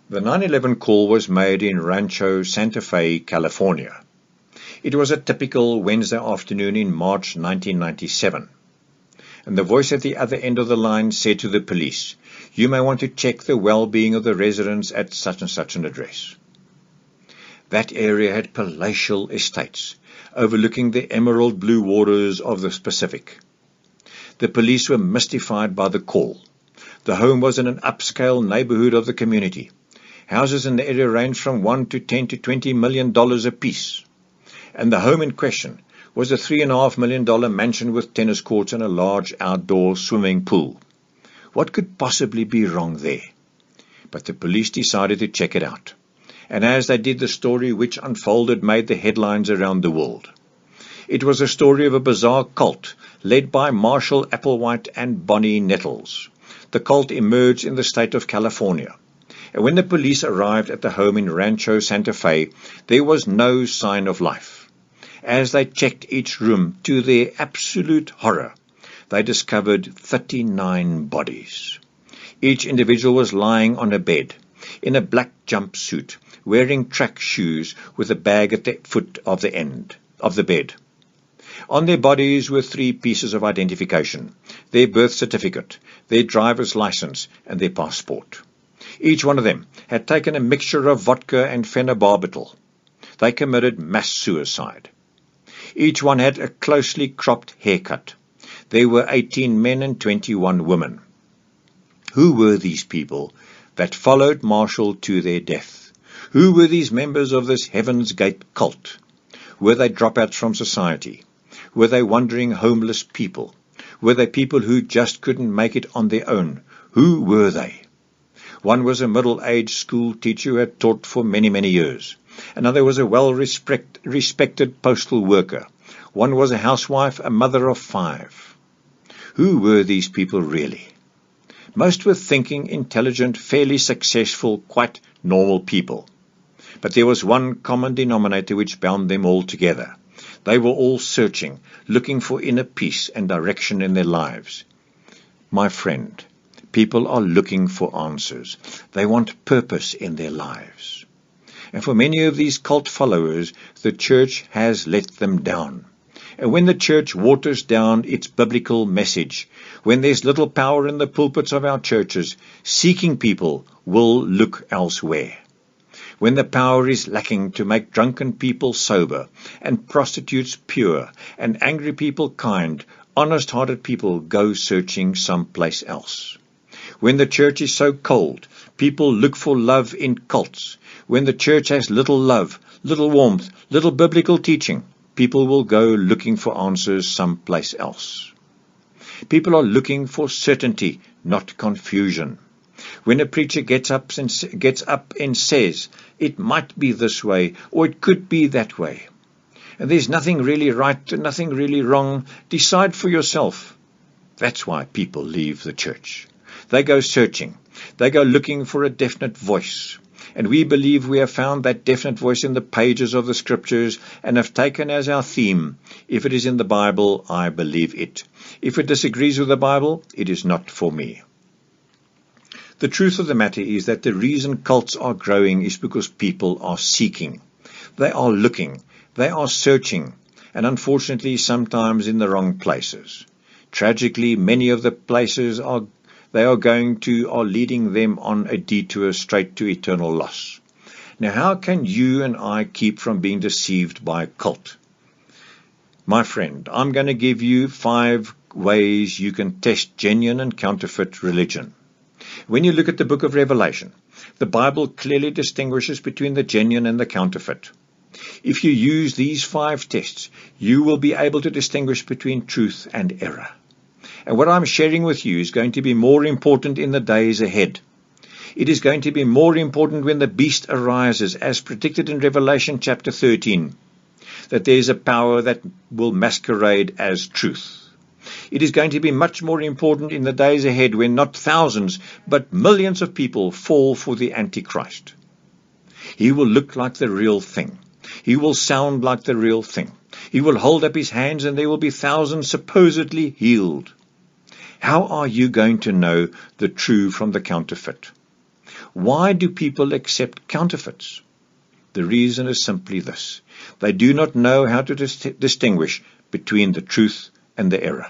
The 9/11 call was made in Rancho Santa Fe, California. It was a typical Wednesday afternoon in March 1997. And the voice at the other end of the line said to the police, "You may want to check the well-being of the residents at such and such an address." That area had palatial estates, overlooking the emerald blue waters of the Pacific. The police were mystified by the call. The home was in an upscale neighborhood of the community. Houses in the area ranged from $1 to $10 to $20 million apiece. And the home in question was a $3.5 million mansion with tennis courts and a large outdoor swimming pool. What could possibly be wrong there? But the police decided to check it out. And as they did, the story which unfolded made the headlines around the world. It was a story of a bizarre cult led by Marshall Applewhite and Bonnie Nettles. The cult emerged in the state of California. And when the police arrived at the home in Rancho Santa Fe, there was no sign of life. As they checked each room, to their absolute horror, they discovered 39 bodies. Each individual was lying on a bed, in a black jumpsuit, wearing track shoes with a bag at the foot of the end of the bed. On their bodies were 3 pieces of identification: their birth certificate, their driver's license, and their passport. Each one of them had taken a mixture of vodka and phenobarbital. They committed mass suicide. Each one had a closely cropped haircut. There were 18 men and 21 women. Who were these people that followed Marshall to their death? Who were these members of this Heaven's Gate cult? Were they dropouts from society? Were they wandering homeless people? Were they people who just couldn't make it on their own? Who were they? One was a middle-aged school teacher who had taught for many, many years. Another was a well-respected postal worker. One was a housewife, a mother of 5. Who were these people really? Most were thinking, intelligent, fairly successful, quite normal people. But there was one common denominator which bound them all together. They were all searching, looking for inner peace and direction in their lives. My friend, people are looking for answers. They want purpose in their lives. And for many of these cult followers, the church has let them down. And when the church waters down its biblical message, when there's little power in the pulpits of our churches, seeking people will look elsewhere. When the power is lacking to make drunken people sober, and prostitutes pure, and angry people kind, honest-hearted people go searching someplace else. When the church is so cold, people look for love in cults. When the church has little love, little warmth, little biblical teaching, people will go looking for answers someplace else. People are looking for certainty, not confusion. When a preacher gets up and says, "It might be this way," or "it could be that way," and there's nothing really right and nothing really wrong, decide for yourself. That's why people leave the church. They go searching. They go looking for a definite voice. And we believe we have found that definite voice in the pages of the Scriptures and have taken as our theme, if it is in the Bible, I believe it. If it disagrees with the Bible, it is not for me. The truth of the matter is that the reason cults are growing is because people are seeking. They are looking. They are searching. And unfortunately, sometimes in the wrong places. Tragically, many of the places they are going to are leading them on a detour straight to eternal loss. Now, how can you and I keep from being deceived by a cult? My friend, I'm going to give you 5 ways you can test genuine and counterfeit religion. When you look at the book of Revelation, the Bible clearly distinguishes between the genuine and the counterfeit. If you use these 5 tests, you will be able to distinguish between truth and error. And what I'm sharing with you is going to be more important in the days ahead. It is going to be more important when the beast arises, as predicted in Revelation chapter 13, that there is a power that will masquerade as truth. It is going to be much more important in the days ahead when not thousands, but millions of people fall for the Antichrist. He will look like the real thing. He will sound like the real thing. He will hold up his hands and there will be thousands supposedly healed. How are you going to know the true from the counterfeit? Why do people accept counterfeits? The reason is simply this: they do not know how to distinguish between the truth and the error.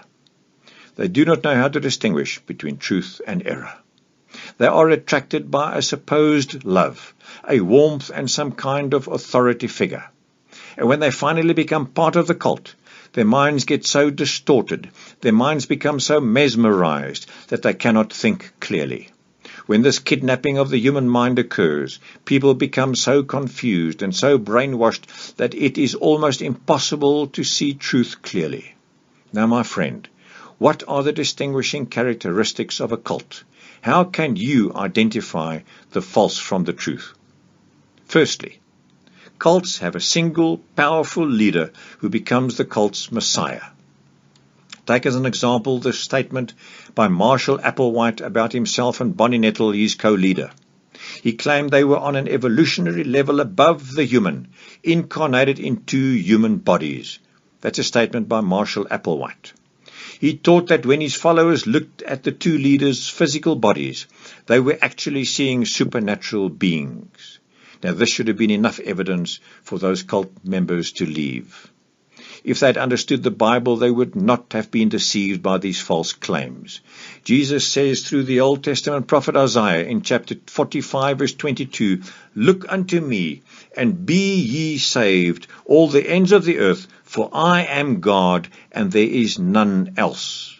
They do not know how to distinguish between truth and error. They are attracted by a supposed love, a warmth and some kind of authority figure. And when they finally become part of the cult, their minds get so distorted, their minds become so mesmerized that they cannot think clearly. When this kidnapping of the human mind occurs, people become so confused and so brainwashed that it is almost impossible to see truth clearly. Now, my friend, what are the distinguishing characteristics of a cult? How can you identify the false from the truth? Firstly, cults have a single, powerful leader who becomes the cult's messiah. Take as an example the statement by Marshall Applewhite about himself and Bonnie Nettle, his co-leader. He claimed they were on an evolutionary level above the human, incarnated in two human bodies. That's a statement by Marshall Applewhite. He taught that when his followers looked at the two leaders' physical bodies, they were actually seeing supernatural beings. Now, this should have been enough evidence for those cult members to leave. If they'd understood the Bible, they would not have been deceived by these false claims. Jesus says through the Old Testament prophet Isaiah in chapter 45, verse 22, "Look unto me, and be ye saved, all the ends of the earth, for I am God, and there is none else."